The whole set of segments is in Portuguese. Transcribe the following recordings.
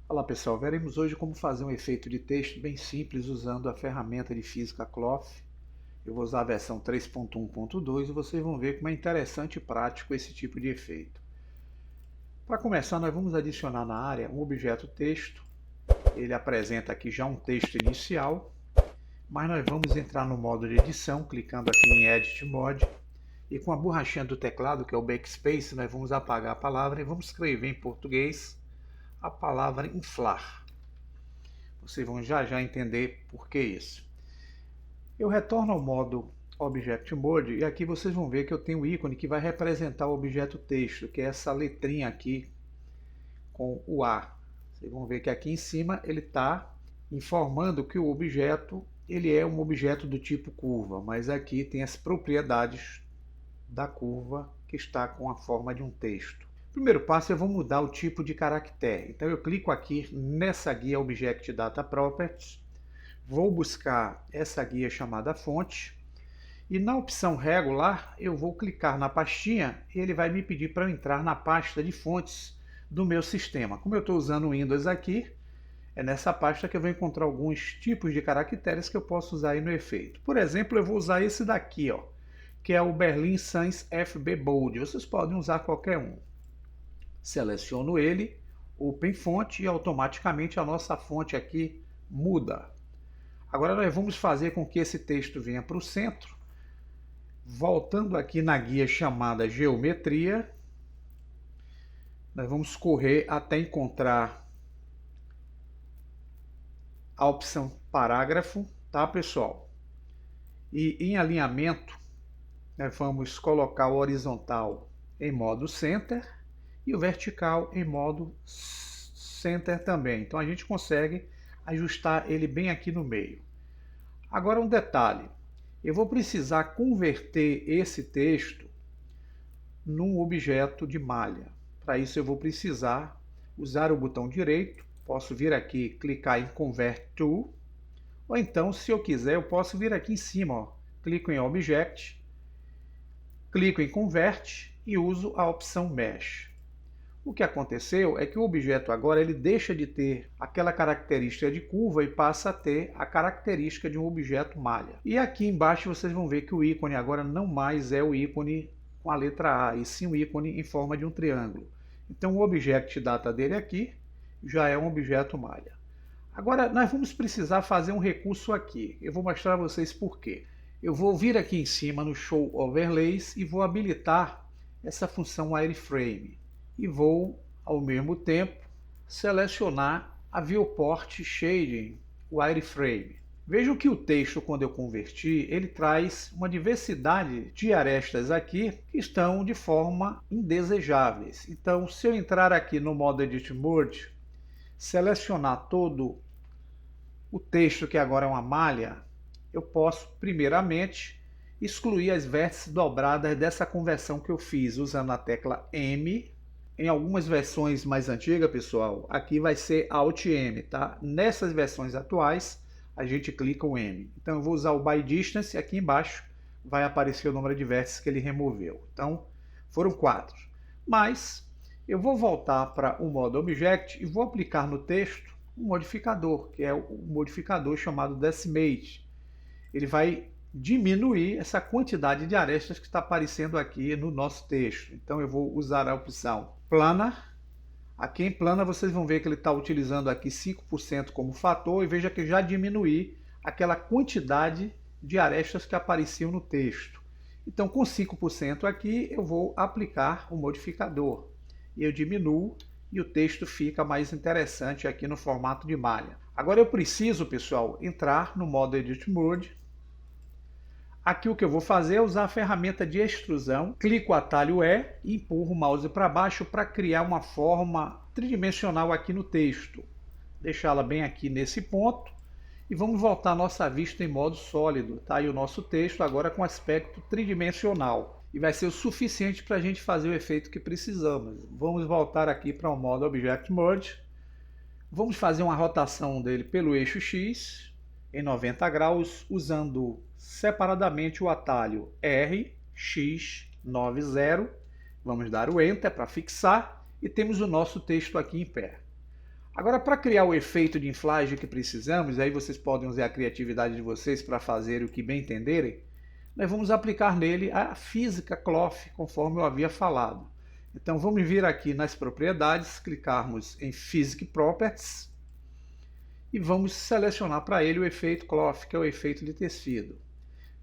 Olá pessoal, veremos hoje como fazer um efeito de texto bem simples usando a ferramenta de física Cloth. Eu vou usar a versão 3.1.2 e vocês vão ver como é interessante e prático esse tipo de efeito. Para começar, nós vamos adicionar na área um objeto texto. Ele apresenta aqui já um texto inicial, mas nós vamos entrar no modo de edição, clicando aqui em Edit Mode. E com a borrachinha do teclado, que é o Backspace, nós vamos apagar a palavra e vamos escrever em português a palavra inflar. Vocês vão já entender por que isso. Eu retorno ao modo Object Mode e aqui vocês vão ver que eu tenho um ícone que vai representar o objeto texto, que é essa letrinha aqui com o A. Vocês vão ver que aqui em cima ele está informando que o objeto ele é um objeto do tipo curva, mas aqui tem as propriedades da curva que está com a forma de um texto. Primeiro passo, eu vou mudar o tipo de caractere. Então eu clico aqui nessa guia Object Data Properties, vou buscar essa guia chamada fonte, e na opção regular eu vou clicar na pastinha e ele vai me pedir para eu entrar na pasta de fontes do meu sistema. Como eu estou usando o Windows aqui, é nessa pasta que eu vou encontrar alguns tipos de caracteres que eu posso usar aí no efeito. Por exemplo, eu vou usar esse daqui, ó, que é o Berlin Sans FB Bold. Vocês podem usar qualquer um. Seleciono ele, Open Fonte, e automaticamente a nossa fonte aqui muda. Agora nós vamos fazer com que esse texto venha para o centro. Voltando aqui na guia chamada Geometria, nós vamos correr até encontrar a opção Parágrafo, tá pessoal? E em alinhamento, nós vamos colocar o horizontal em modo Center e o vertical em modo Center também. Então a gente consegue ajustar ele bem aqui no meio. Agora um detalhe, eu vou precisar converter esse texto num objeto de malha. Para isso eu vou precisar usar o botão direito, posso vir aqui clicar em Convert To, ou então se eu quiser eu posso vir aqui em cima, ó, clico em Object, clico em Convert e uso a opção Mesh. O que aconteceu é que o objeto agora ele deixa de ter aquela característica de curva e passa a ter a característica de um objeto malha. E aqui embaixo vocês vão ver que o ícone agora não mais é o ícone com a letra A, e sim o ícone em forma de um triângulo. Então o Object Data dele aqui já é um objeto malha. Agora nós vamos precisar fazer um recurso aqui. Eu vou mostrar a vocês por quê. Eu vou vir aqui em cima no Show Overlays e vou habilitar essa função Wireframe. E vou, ao mesmo tempo, selecionar a Viewport Shading Wireframe. Vejam que o texto, quando eu converti, ele traz uma diversidade de arestas aqui que estão de forma indesejáveis. Então, se eu entrar aqui no modo Edit Mode, selecionar todo o texto que agora é uma malha, eu posso, primeiramente, excluir as vértices dobradas dessa conversão que eu fiz usando a tecla M. Em algumas versões mais antigas, pessoal, aqui vai ser Alt M, tá? Nessas versões atuais, a gente clica o M. Então eu vou usar o By Distance, aqui embaixo vai aparecer o número de vértices que ele removeu. Então, foram 4. Mas eu vou voltar para o modo Object e vou aplicar no texto um modificador, que é o modificador chamado Decimate. Ele vai diminuir essa quantidade de arestas que está aparecendo aqui no nosso texto. Então eu vou usar a opção Planar. Aqui em Planar vocês vão ver que ele está utilizando aqui 5% como fator, e veja que já diminui aquela quantidade de arestas que apareciam no texto. Então com 5% aqui eu vou aplicar o modificador. E eu diminuo e o texto fica mais interessante aqui no formato de malha. Agora eu preciso, pessoal, entrar no modo Edit Mode. Aqui o que eu vou fazer é usar a ferramenta de extrusão, clico o atalho E e empurro o mouse para baixo para criar uma forma tridimensional aqui no texto. Deixá-la bem aqui nesse ponto e vamos voltar a nossa vista em modo sólido. Tá aí o nosso texto agora com aspecto tridimensional. E vai ser o suficiente para a gente fazer o efeito que precisamos. Vamos voltar aqui para o modo Object Mode. Vamos fazer uma rotação dele pelo eixo X em 90 graus, usando separadamente o atalho RX90. Vamos dar o Enter para fixar e temos o nosso texto aqui em pé. Agora, para criar o efeito de inflagem que precisamos, aí vocês podem usar a criatividade de vocês para fazer o que bem entenderem, nós vamos aplicar nele a física Clough, conforme eu havia falado. Então vamos vir aqui nas propriedades, clicarmos em Physics Properties e vamos selecionar para ele o efeito Clough, que é o efeito de tecido.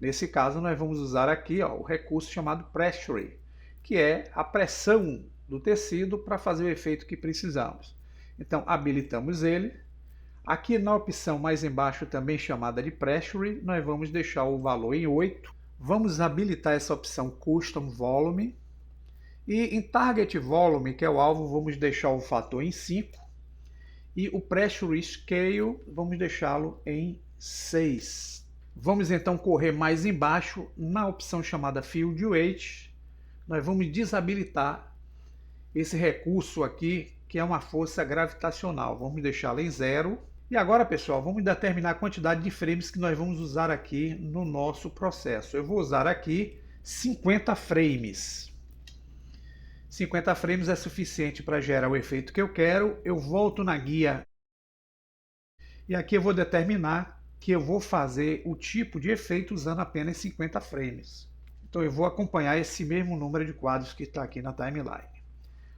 Nesse caso nós vamos usar aqui o recurso chamado Pressure, que é a pressão do tecido para fazer o efeito que precisamos. Então habilitamos ele. Aqui na opção mais embaixo, também chamada de Pressure, nós vamos deixar o valor em 8. Vamos habilitar essa opção Custom Volume. E em Target Volume, que é o alvo, vamos deixar o fator em 5. E o Pressure Scale, vamos deixá-lo em 6. Vamos então correr mais embaixo, na opção chamada Field Weight. Nós vamos desabilitar esse recurso aqui, que é uma força gravitacional. Vamos deixá-la em 0. E agora, pessoal, vamos determinar a quantidade de frames que nós vamos usar aqui no nosso processo. Eu vou usar aqui 50 frames. 50 frames é suficiente para gerar o efeito que eu quero. Eu volto na guia e aqui eu vou determinar que eu vou fazer o tipo de efeito usando apenas 50 frames. Então eu vou acompanhar esse mesmo número de quadros que está aqui na timeline.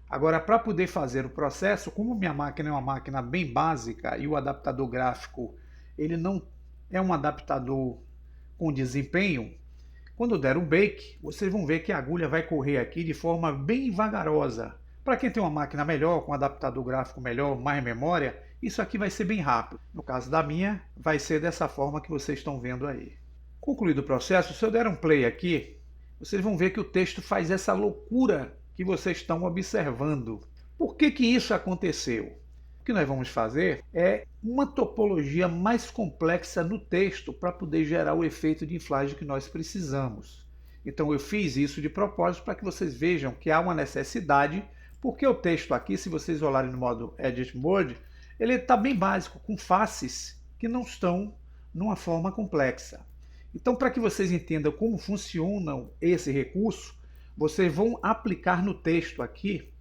Agora, para poder fazer o processo, como minha máquina é uma máquina bem básica e o adaptador gráfico ele não é um adaptador com desempenho, quando der um bake, vocês vão ver que a agulha vai correr aqui de forma bem vagarosa. Para quem tem uma máquina melhor, com um adaptador gráfico melhor, mais memória, isso aqui vai ser bem rápido. No caso da minha, vai ser dessa forma que vocês estão vendo aí. Concluído o processo, se eu der um play aqui, vocês vão ver que o texto faz essa loucura que vocês estão observando. Por que isso aconteceu? O que nós vamos fazer é uma topologia mais complexa no texto para poder gerar o efeito de inflagem que nós precisamos. Então eu fiz isso de propósito para que vocês vejam que há uma necessidade, porque o texto aqui, se vocês olharem no modo Edit Mode, ele está bem básico, com faces que não estão numa forma complexa. Então, para que vocês entendam como funciona esse recurso, vocês vão aplicar no texto aqui,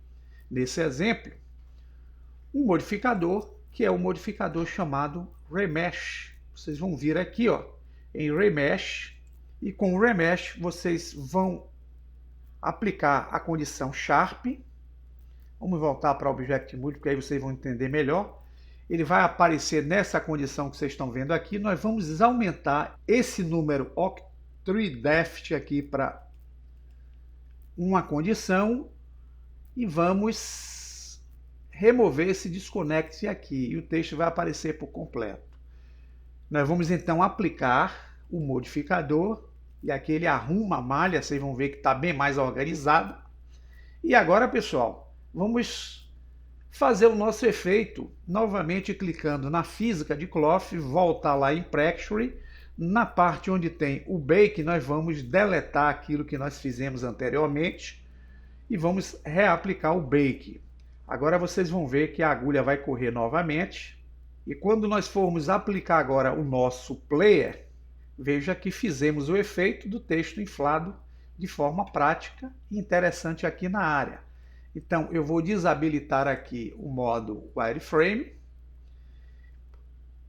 nesse exemplo, um modificador, que é o modificador chamado Remesh. Vocês vão vir aqui em Remesh, e com o Remesh vocês vão aplicar a condição Sharp. Vamos voltar para o Object Mode, porque aí vocês vão entender melhor. Ele vai aparecer nessa condição que vocês estão vendo aqui. Nós vamos aumentar esse número Oct3Deft aqui para uma condição e vamos remover esse disconnect aqui e o texto vai aparecer por completo. Nós vamos então aplicar o modificador e aqui ele arruma a malha, vocês vão ver que está bem mais organizado. E agora, pessoal, vamos fazer o nosso efeito novamente clicando na física de Clough, voltar lá em Pressure. Na parte onde tem o bake, nós vamos deletar aquilo que nós fizemos anteriormente e vamos reaplicar o bake. Agora vocês vão ver que a agulha vai correr novamente. E quando nós formos aplicar agora o nosso player, veja que fizemos o efeito do texto inflado de forma prática e interessante aqui na área. Então eu vou desabilitar aqui o modo Wireframe.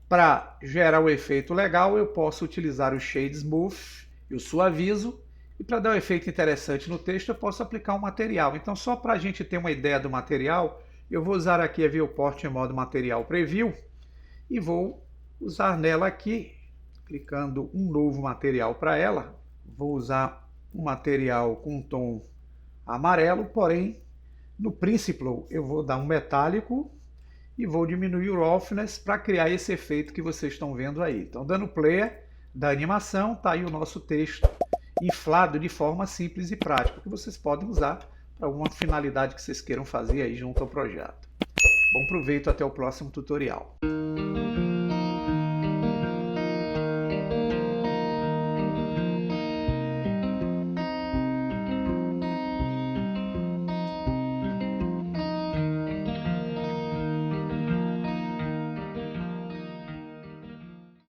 Para gerar o efeito legal, eu posso utilizar o Shade Smooth e o Suavizo. E para dar um efeito interessante no texto, eu posso aplicar um material. Então, só para a gente ter uma ideia do material, eu vou usar aqui a Viewport em modo Material Preview. E vou usar nela aqui, clicando um novo material para ela. Vou usar um material com um tom amarelo, porém, no Principal eu vou dar um metálico. E vou diminuir o roughness para criar esse efeito que vocês estão vendo aí. Então, dando play da animação, está aí o nosso texto inflado de forma simples e prática, que vocês podem usar para alguma finalidade que vocês queiram fazer aí junto ao projeto. Bom proveito, até o próximo tutorial.